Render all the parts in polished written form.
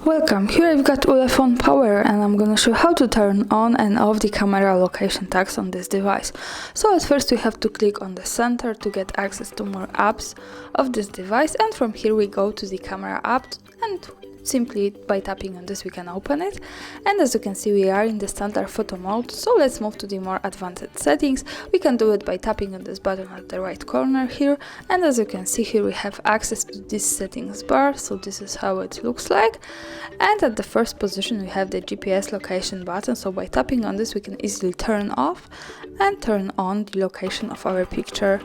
Welcome, here I've got ULEFONE Power and I'm gonna show how to turn on and off the camera location tags on this device. So at first we have to click on the center to get access to more apps of this device, and from here we go to the camera app, and simply by tapping on this we can open it. And as you can see, we are in the standard photo mode, so let's move to the more advanced settings. We can do it by tapping on this button at the right corner here, and as you can see here we have access to this settings bar, so this is how it looks like. And at the first position we have the GPS location button, so by tapping on this we can easily turn off and turn on the location of our picture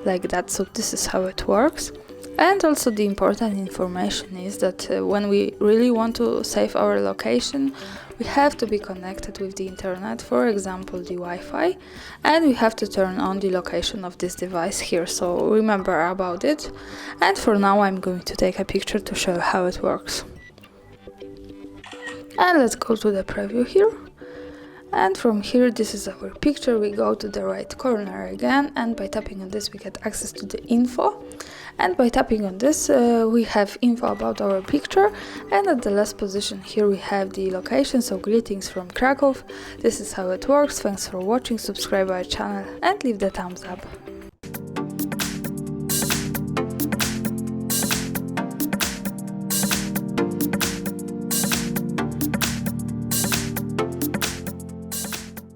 like that. So this is how it works. And also the important information is that when we really want to save our location, we have to be connected with the internet, for example the Wi-Fi, and we have to turn on the location of this device here, so remember about it. And for now I'm going to take a picture to show how it works. And let's go to the preview here. And from here, this is our picture. We go to the right corner again, and by tapping on this we get access to the info. And by tapping on this we have info about our picture, and at the last position here we have the location, so greetings from Krakow. This is how it works. Thanks for watching, subscribe our channel and leave the thumbs up.